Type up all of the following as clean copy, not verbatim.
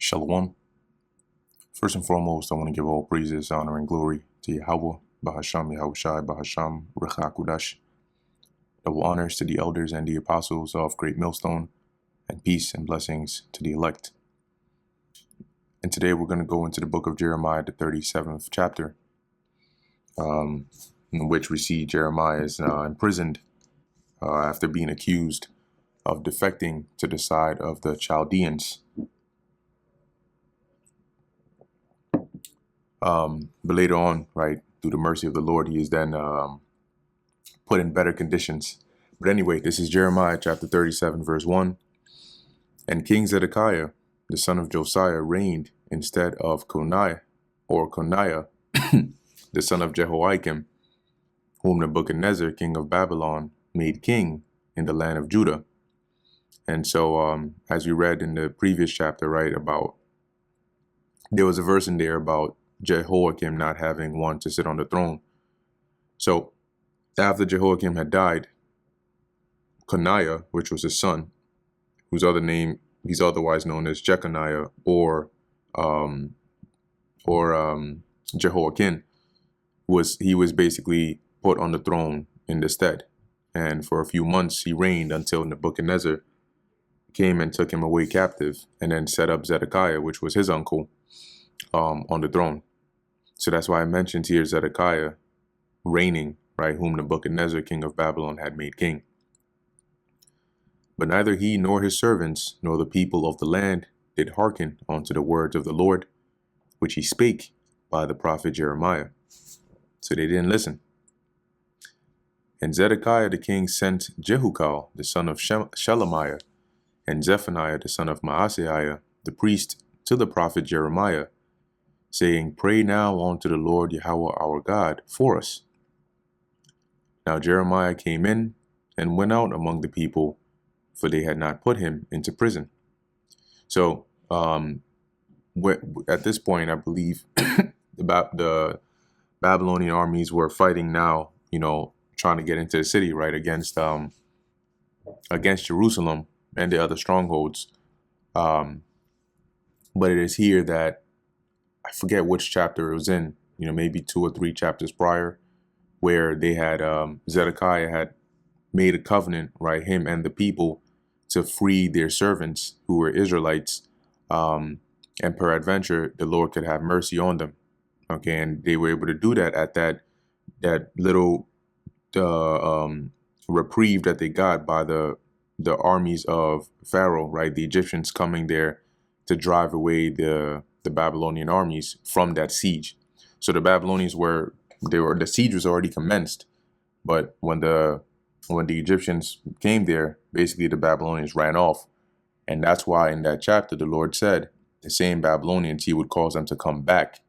Shalom. First and foremost, I want to give all praises, honor, and glory to Yahweh, Bahasham, Yahushai, Bahasham, Rechakudash. Double honors to the elders and the apostles of Great Millstone, and peace and blessings to the elect. And today we're going to go into the book of Jeremiah, the 37th chapter, in which we see Jeremiah is imprisoned after being accused of defecting to the side of the Chaldeans. But later on, right, through the mercy of the Lord, he is then put in better conditions. But anyway, this is Jeremiah chapter 37, verse 1. And King Zedekiah, the son of Josiah, reigned instead of Coniah, the son of Jehoiakim, whom Nebuchadnezzar, king of Babylon, made king in the land of Judah. And so, as we read in the previous chapter, right, there was a verse in there about Jehoiakim not having one to sit on the throne. So after Jehoiakim had died, Coniah, which was his son, whose other name he's otherwise known as Jeconiah or Jehoiakim, he was basically put on the throne in the stead. And for a few months he reigned until Nebuchadnezzar came and took him away captive, and then set up Zedekiah, which was his uncle, on the throne. So that's why I mentioned here Zedekiah reigning, right, whom Nebuchadnezzar, king of Babylon, had made king. But neither he nor his servants nor the people of the land did hearken unto the words of the Lord, which he spake by the prophet Jeremiah. So they didn't listen. And Zedekiah the king sent Jehukal, the son of Shelemiah, and Zephaniah, the son of Maaseiah, the priest, to the prophet Jeremiah, saying, Pray now unto the Lord Yahweh our God for us. Now Jeremiah came in and went out among the people, for they had not put him into prison. So at this point, I believe the Babylonian armies were fighting now, trying to get into the city, right, against Jerusalem and the other strongholds. But it is here that I forget which chapter it was in, maybe 2 or 3 chapters prior, where they had Zedekiah had made a covenant, right, him and the people, to free their servants who were Israelites, and peradventure the Lord could have mercy on them. Okay, and they were able to do that at that little reprieve that they got by the armies of Pharaoh, right, the Egyptians coming there to drive away the Babylonian armies from that siege. So the Babylonians the siege was already commenced, but when the Egyptians came there, basically the Babylonians ran off. And that's why in that chapter the Lord said the same Babylonians, he would cause them to come back,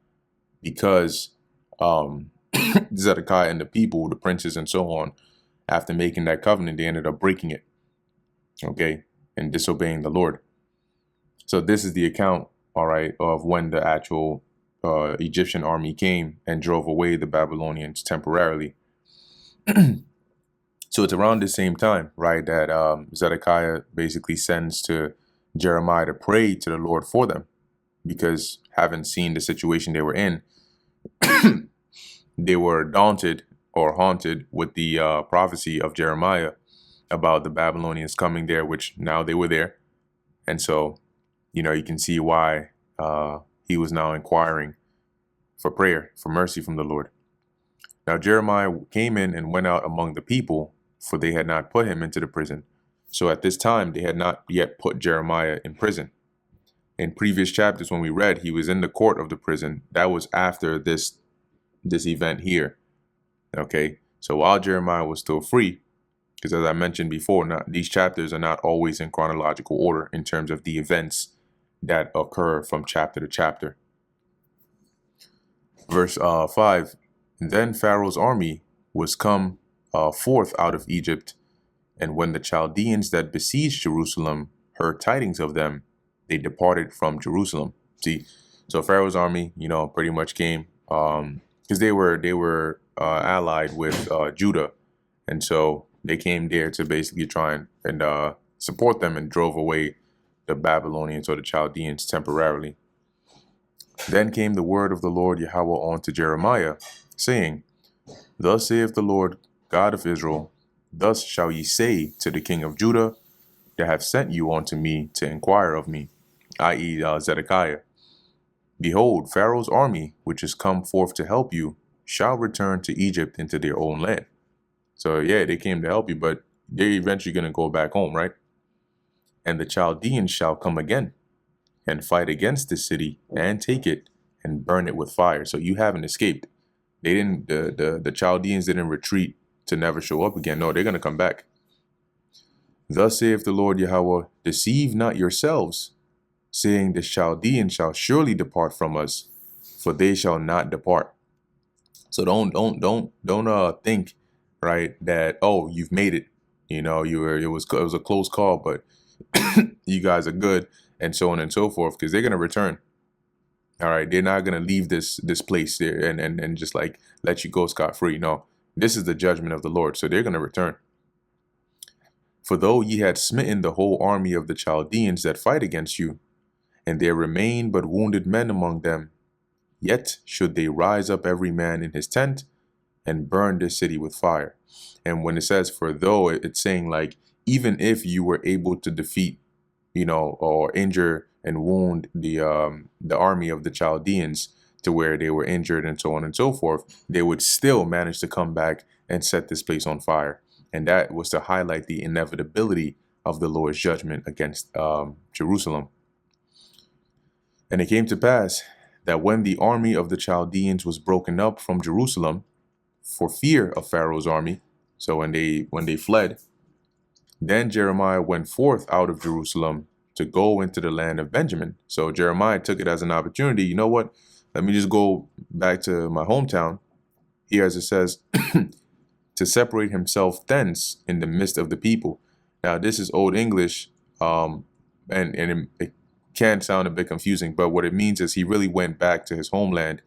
because Zedekiah and the people, the princes and so on, after making that covenant, they ended up breaking it, okay, and disobeying the Lord. So this is the account, all right, of when the actual Egyptian army came and drove away the Babylonians temporarily. So it's around the same time, right, that Zedekiah basically sends to Jeremiah to pray to the Lord for them, because having seen the situation they were in, they were daunted or haunted with the prophecy of Jeremiah about the Babylonians coming there, which now they were there. And so, you can see why he was now inquiring for prayer, for mercy from the Lord. Now Jeremiah came in and went out among the people, for they had not put him into the prison. So at this time, they had not yet put Jeremiah in prison. In previous chapters, when we read, he was in the court of the prison. That was after this event here. Okay, so while Jeremiah was still free, because as I mentioned before, these chapters are not always in chronological order in terms of the events that occur from chapter to chapter. Verse 5, Then Pharaoh's army was come forth out of Egypt, and when the Chaldeans that besieged Jerusalem heard tidings of them, they departed from Jerusalem. See, so Pharaoh's army, pretty much came because they were allied with Judah, and so they came there to basically try and support them, and drove away the the Babylonians or the Chaldeans temporarily. Then came the word of the Lord Yahweh unto Jeremiah, saying, Thus saith the Lord God of Israel, Thus shall ye say to the king of Judah, that have sent you unto me to inquire of me, i.e., Zedekiah. Behold, Pharaoh's army, which is come forth to help you, shall return to Egypt into their own land. So yeah, they came to help you, but they're eventually going to go back home, right? And the Chaldeans shall come again and fight against the city and take it and burn it with fire. So you haven't escaped. They didn't. The Chaldeans didn't retreat to never show up again. No, they're going to come back. Thus saith the Lord Yahweh, deceive not yourselves, saying the Chaldeans shall surely depart from us, for they shall not depart. So don't think, right, that, oh, you've made it. You know, it was a close call, but you guys are good, and so on and so forth, because they're gonna return. All right, they're not gonna leave this place there and just like let you go scot-free. No, this is the judgment of the Lord, so they're gonna return. For though ye had smitten the whole army of the Chaldeans that fight against you, and there remain but wounded men among them, yet should they rise up every man in his tent and burn this city with fire. And when it says for though, it's saying like, even if you were able to defeat, you know, or injure and wound the army of the Chaldeans to where they were injured and so on and so forth, they would still manage to come back and set this place on fire. And that was to highlight the inevitability of the Lord's judgment against Jerusalem. And it came to pass that when the army of the Chaldeans was broken up from Jerusalem for fear of Pharaoh's army, so when they fled, then Jeremiah went forth out of Jerusalem to go into the land of Benjamin. So Jeremiah took it as an opportunity. You know what? Let me just go back to my hometown. Here, as it says, to separate himself thence in the midst of the people. Now, this is Old English, and it can sound a bit confusing, but what it means is he really went back to his homeland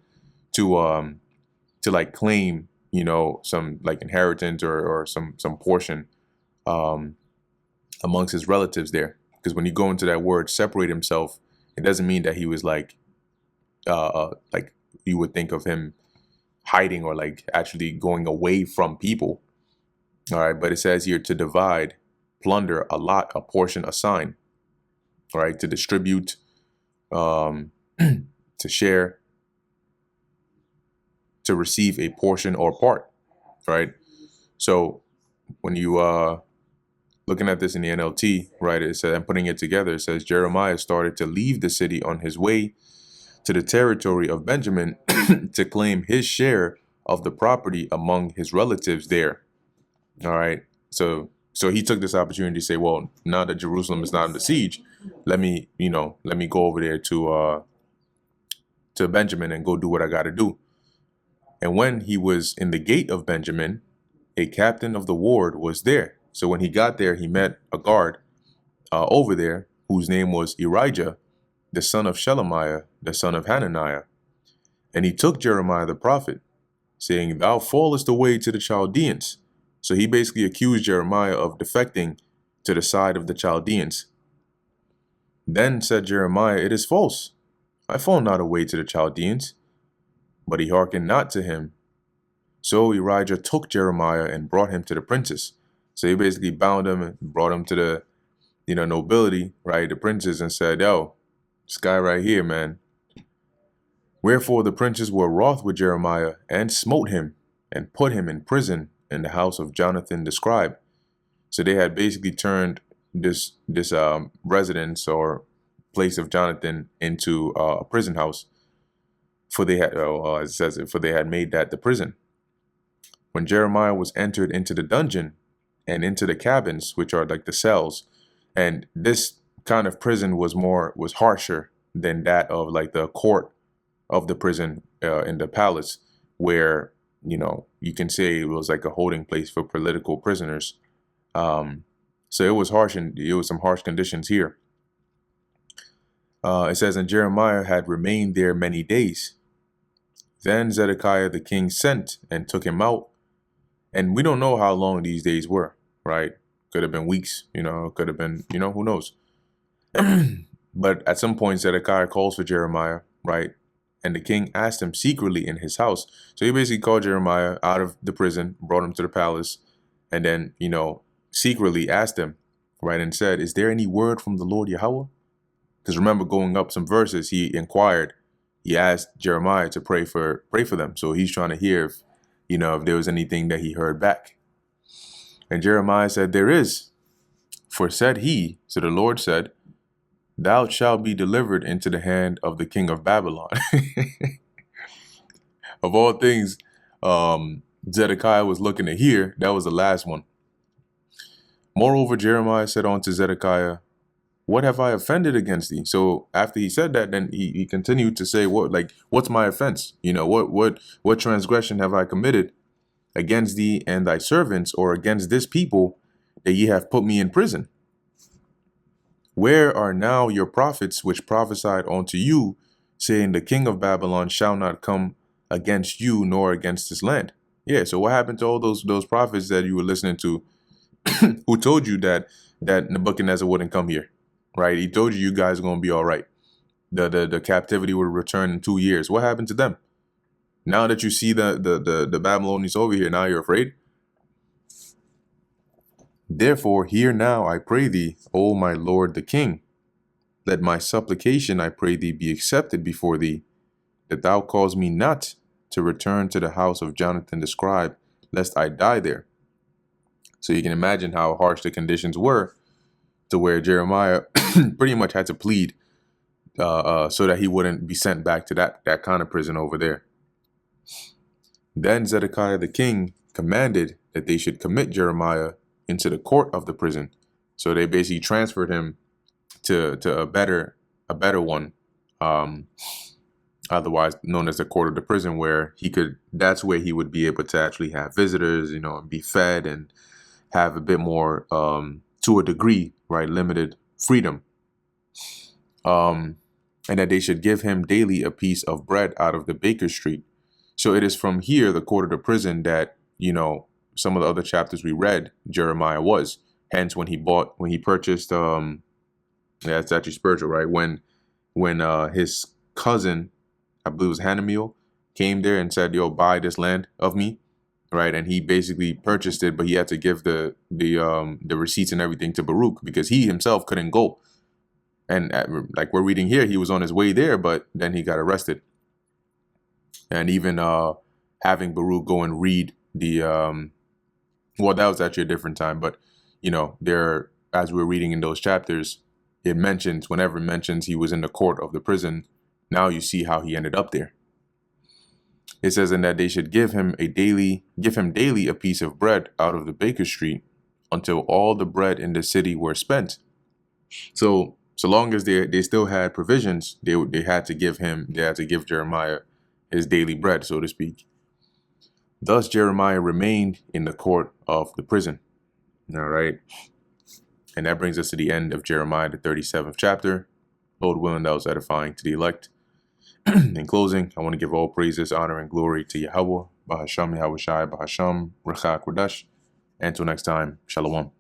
to like claim, you know, some like inheritance or some portion amongst his relatives there. Because when you go into that word separate himself, it doesn't mean that he was like you would think of him hiding or like actually going away from people. All right, but it says here to divide, plunder, allot, a portion, assign. All right, to distribute, to share, to receive a portion or part. Right. So when you looking at this in the NLT, right, it said, and putting it together, it says Jeremiah started to leave the city on his way to the territory of Benjamin to claim his share of the property among his relatives there. All right. So he took this opportunity to say, well, now that Jerusalem is not under siege, let me go over there to Benjamin and go do what I got to do. And when he was in the gate of Benjamin, a captain of the ward was there. So when he got there, he met a guard over there whose name was Irijah, the son of Shelemiah, the son of Hananiah. And he took Jeremiah the prophet, saying, thou fallest away to the Chaldeans. So he basically accused Jeremiah of defecting to the side of the Chaldeans. Then said Jeremiah, it is false. I fall not away to the Chaldeans. But he hearkened not to him. So Irijah took Jeremiah and brought him to the princes. So he basically bound him and brought him to the, nobility, right, the princes, and said, yo, this guy right here, man. Wherefore the princes were wroth with Jeremiah and smote him and put him in prison in the house of Jonathan the scribe. So they had basically turned this residence or place of Jonathan into a prison house. For they had, as it says, for they had made that the prison. When Jeremiah was entered into the dungeon and into the cabins, which are like the cells, and this kind of prison was harsher than that of like the court of the prison in the palace, where you can say it was like a holding place for political prisoners. So it was harsh, and it was some harsh conditions here. It says, and Jeremiah had remained there many days. Then Zedekiah the king sent and took him out. And we don't know how long these days were, right? Could have been weeks, could have been, who knows? But at some point, Zedekiah calls for Jeremiah, right? And the king asked him secretly in his house. So he basically called Jeremiah out of the prison, brought him to the palace, and then, secretly asked him, right, and said, "Is there any word from the Lord Yahweh?" Because remember, going up some verses, he inquired, he asked Jeremiah to pray for them. So he's trying to hear if there was anything that he heard back. And Jeremiah said, "There is. For said he," so the Lord said, "Thou shalt be delivered into the hand of the king of Babylon." Of all things, Zedekiah was looking to hear, that was the last one. Moreover, Jeremiah said unto Zedekiah, "What have I offended against thee?" So after he said that, then he continued to say, what's my offense? What transgression have I committed against thee and thy servants, or against this people, that ye have put me in prison? Where are now your prophets which prophesied unto you, saying, the king of Babylon shall not come against you, nor against this land? Yeah, so what happened to all those prophets that you were listening to, who told you that Nebuchadnezzar wouldn't come here, right? He told you guys are going to be all right. The captivity would return in 2 years. What happened to them? Now that you see the Babylonians over here, now you're afraid? Therefore, hear now, I pray thee, O my lord the king. Let my supplication, I pray thee, be accepted before thee, that thou cause me not to return to the house of Jonathan the scribe, lest I die there. So you can imagine how harsh the conditions were, to where Jeremiah pretty much had to plead so that he wouldn't be sent back to that kind of prison over there. Then Zedekiah the king commanded that they should commit Jeremiah into the court of the prison. So they basically transferred him to a better one, otherwise known as the court of the prison, where that's where he would be able to actually have visitors, and be fed and have a bit more, to a degree, right, limited freedom. And that they should give him daily a piece of bread out of the baker's street. So it is from here, the court of the prison, that, some of the other chapters we read, Jeremiah was. Hence, when he purchased, it's actually spiritual, right? When his cousin, I believe it was Hanamiel, came there and said, "Yo, buy this land of me," right? And he basically purchased it, but he had to give the receipts and everything to Baruch, because he himself couldn't go. And like we're reading here, he was on his way there, but then he got arrested. And even having Baruch go and read that was actually a different time. But, there, as we're reading in those chapters, whenever it mentions he was in the court of the prison, now you see how he ended up there. It says, "And that they should give him daily a piece of bread out of the baker's street, until all the bread in the city were spent." So long as they still had provisions, they had to give Jeremiah his daily bread, so to speak. Thus Jeremiah remained in the court of the prison. All right. And that brings us to the end of Jeremiah, the 37th chapter. Lord willing, that was edifying to the elect. In closing, I want to give all praises, honor, and glory to Yahweh, Bahasham Yahushai, Bahasham, Rechak Kodash. Until next time, Shalom.